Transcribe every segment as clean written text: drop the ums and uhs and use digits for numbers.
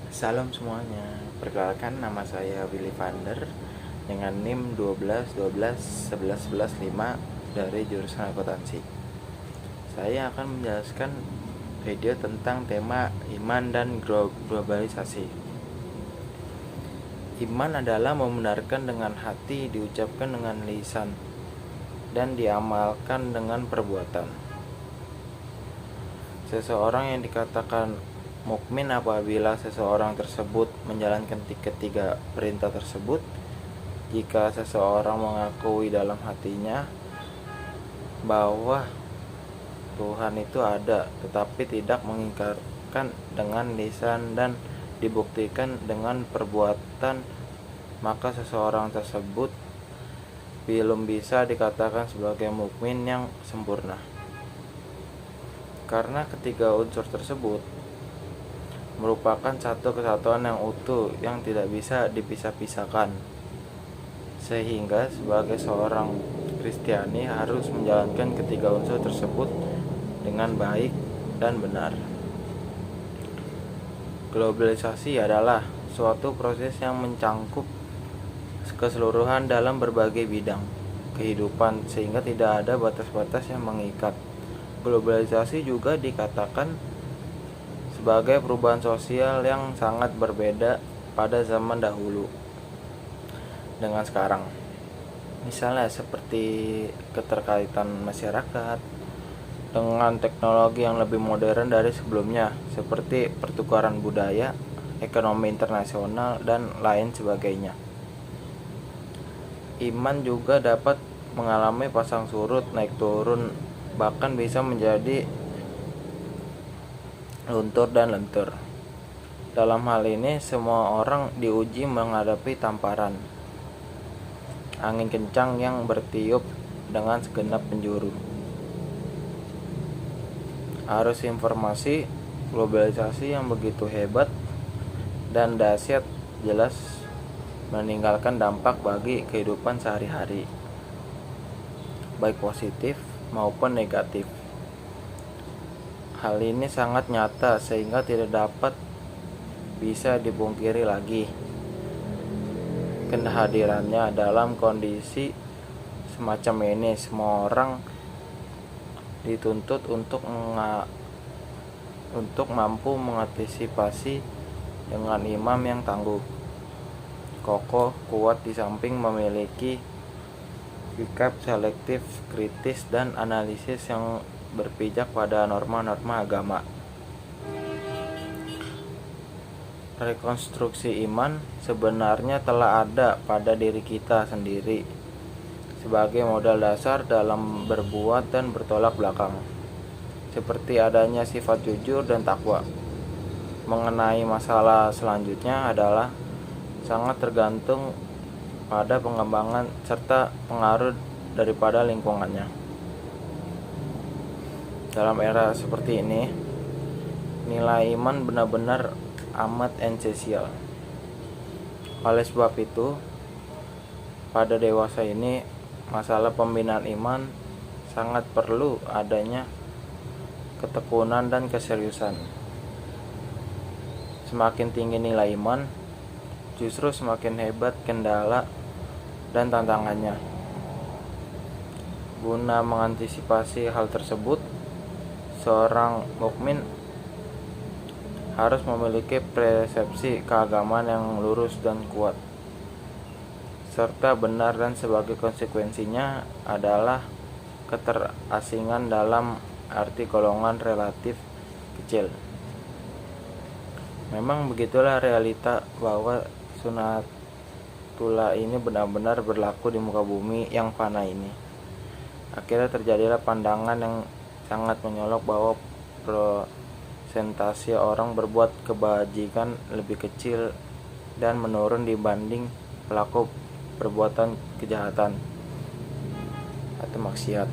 Salam semuanya, perkenalkan nama saya Willy Vander dengan NIM 12 12 11 11 5 dari jurusan akuntansi. Saya akan menjelaskan video tentang tema iman dan globalisasi. Iman adalah membenarkan dengan hati, diucapkan dengan lisan, dan diamalkan dengan perbuatan. Seseorang yang dikatakan mukmin apabila seseorang tersebut menjalankan ketiga perintah tersebut. Jika seseorang mengakui dalam hatinya bahwa Tuhan itu ada, tetapi tidak mengingkarkan dengan lisan dan dibuktikan dengan perbuatan, maka seseorang tersebut belum bisa dikatakan sebagai mukmin yang sempurna. Karena ketiga unsur tersebut merupakan satu kesatuan yang utuh yang tidak bisa dipisah-pisahkan, sehingga sebagai seorang Kristiani harus menjalankan ketiga unsur tersebut dengan baik dan benar. Globalisasi adalah suatu proses yang mencangkup keseluruhan dalam berbagai bidang kehidupan sehingga tidak ada batas-batas yang mengikat. Globalisasi juga dikatakan sebagai perubahan sosial yang sangat berbeda pada zaman dahulu dengan sekarang. Misalnya seperti keterkaitan masyarakat dengan teknologi yang lebih modern dari sebelumnya, seperti pertukaran budaya, ekonomi internasional, dan lain sebagainya. Iman juga dapat mengalami pasang surut, naik turun, bahkan bisa menjadi luntur dan lentur. Dalam hal ini, semua orang diuji menghadapi tamparan angin kencang yang bertiup dengan segenap penjuru. Arus informasi globalisasi yang begitu hebat dan dahsyat jelas meninggalkan dampak bagi kehidupan sehari-hari, baik positif maupun negatif. Hal ini sangat nyata sehingga tidak dapat bisa dipungkiri lagi kehadirannya. Dalam kondisi semacam ini, semua orang dituntut untuk mampu mengantisipasi dengan imam yang tangguh, kokoh, kuat, di samping memiliki sikap selektif, kritis, dan analisis yang berpijak pada norma-norma agama. Rekonstruksi iman sebenarnya telah ada pada diri kita sendiri sebagai modal dasar dalam berbuat dan bertolak belakang, seperti adanya sifat jujur dan takwa. Mengenai masalah selanjutnya adalah sangat tergantung pada pengembangan serta pengaruh daripada lingkungannya. Dalam era seperti ini, nilai iman benar-benar amat esensial. Oleh sebab itu, pada dewasa ini, masalah pembinaan iman sangat perlu adanya ketekunan dan keseriusan. Semakin tinggi nilai iman, justru semakin hebat kendala dan tantangannya. Guna mengantisipasi hal tersebut, seorang mukmin harus memiliki persepsi keagamaan yang lurus dan kuat, serta benar, dan sebagai konsekuensinya adalah keterasingan dalam arti golongan relatif kecil. Memang begitulah realita bahwa sunatullah ini benar-benar berlaku di muka bumi yang fana ini. Akhirnya terjadilah pandangan yang sangat menyolok bahwa persentase orang berbuat kebajikan lebih kecil dan menurun dibanding pelaku perbuatan kejahatan atau maksiat.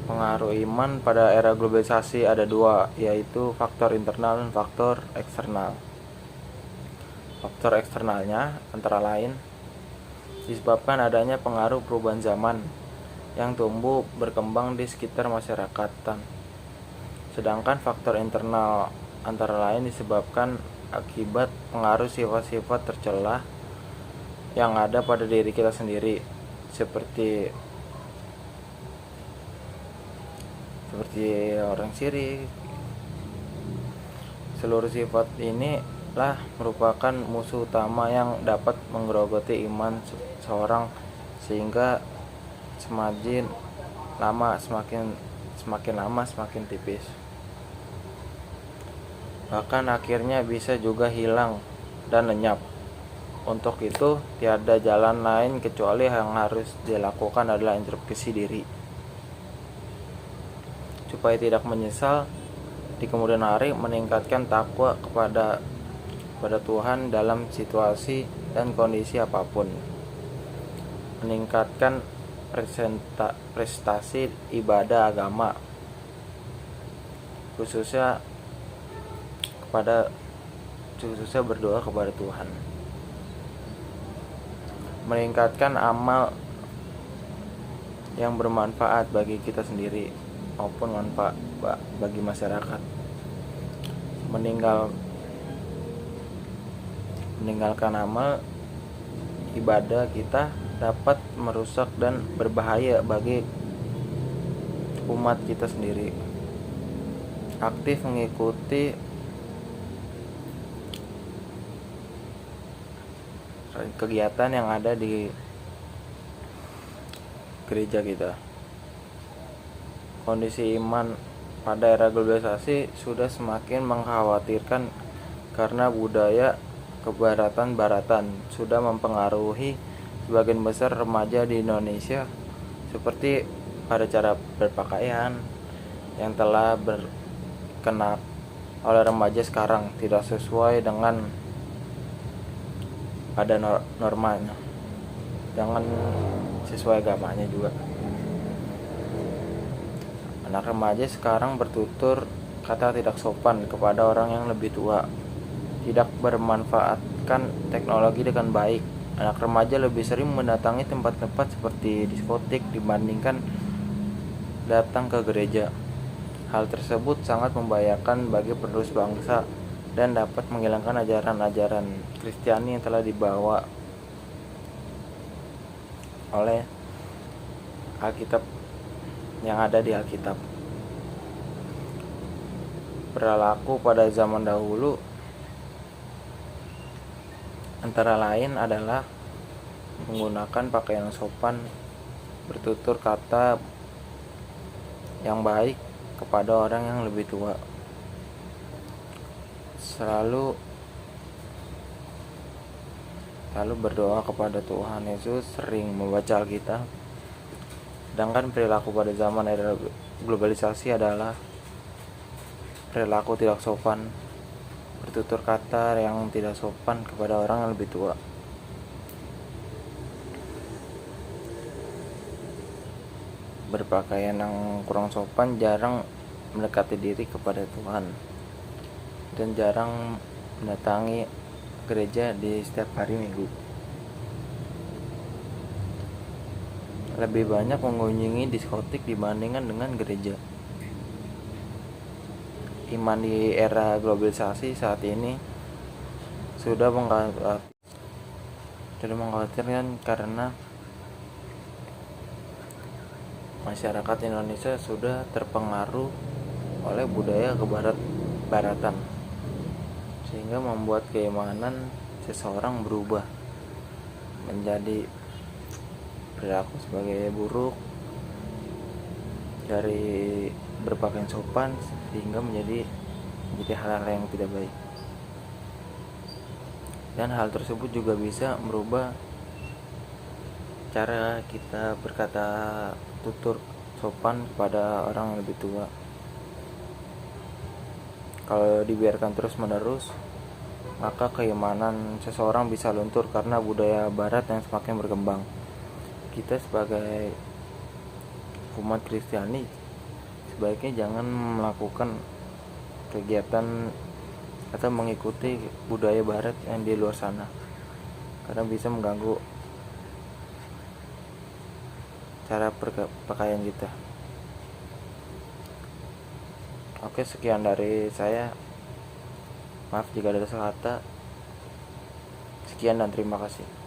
Pengaruh iman pada era globalisasi ada dua, yaitu faktor internal dan faktor eksternal. Faktor eksternalnya antara lain disebabkan adanya pengaruh perubahan zaman yang tumbuh berkembang di sekitar masyarakatan. Sedangkan faktor internal antara lain disebabkan akibat pengaruh sifat-sifat tercela yang ada pada diri kita sendiri, seperti orang sirik. Seluruh sifat ini lah merupakan musuh utama yang dapat menggerogoti iman seorang, sehingga semakin lama semakin tipis. Bahkan akhirnya bisa juga hilang dan lenyap. Untuk itu, tiada jalan lain kecuali yang harus dilakukan adalah introspeksi diri, supaya tidak menyesal di kemudian hari, meningkatkan takwa kepada Tuhan dalam situasi dan kondisi apapun, meningkatkan prestasi ibadah agama, khususnya berdoa kepada Tuhan, meningkatkan amal yang bermanfaat bagi kita sendiri maupun manfaat bagi masyarakat, meninggalkan amal ibadah kita dapat merusak dan berbahaya bagi umat kita sendiri. Aktif mengikuti kegiatan yang ada di gereja kita. Kondisi iman pada era globalisasi sudah semakin mengkhawatirkan karena budaya kebaratan-baratan sudah mempengaruhi sebagian besar remaja di Indonesia, seperti pada cara berpakaian yang telah berkenap oleh remaja sekarang tidak sesuai dengan pada normanya, jangan sesuai agamanya juga. Anak remaja sekarang bertutur kata tidak sopan kepada orang yang lebih tua, tidak bermanfaatkan teknologi dengan baik. Anak remaja lebih sering mendatangi tempat-tempat seperti diskotik dibandingkan datang ke gereja. Hal tersebut sangat membahayakan bagi penerus bangsa dan dapat menghilangkan ajaran-ajaran Kristiani yang telah dibawa oleh Alkitab, yang ada di Alkitab. Perilaku pada zaman dahulu antara lain adalah menggunakan pakaian sopan, bertutur kata yang baik kepada orang yang lebih tua, selalu berdoa kepada Tuhan Yesus, sering membaca Alkitab. Sedangkan perilaku pada zaman era globalisasi adalah perilaku tidak sopan, bertutur kata yang tidak sopan kepada orang yang lebih tua. Berpakaian yang kurang sopan, jarang mendekati diri kepada Tuhan, dan jarang mendatangi gereja di setiap hari Minggu. Lebih banyak mengunjungi diskotik dibandingkan dengan gereja. Iman di era globalisasi saat ini sudah mengkhawatirkan karena masyarakat Indonesia sudah terpengaruh oleh budaya kebarat-baratan, sehingga membuat keimanan seseorang berubah menjadi perilaku sebagai buruk, dari berpakaian sopan sehingga menjadi hal-hal yang tidak baik. Dan hal tersebut juga bisa merubah cara kita berkata tutur sopan kepada orang yang lebih tua. Kalau dibiarkan terus-menerus, maka keimanan seseorang bisa luntur karena budaya barat yang semakin berkembang. Kita sebagai umat Kristiani sebaiknya jangan melakukan kegiatan atau mengikuti budaya barat yang di luar sana, karena bisa mengganggu cara berpakaian kita. Oke, sekian dari saya. Maaf jika ada salah kata. Sekian dan terima kasih.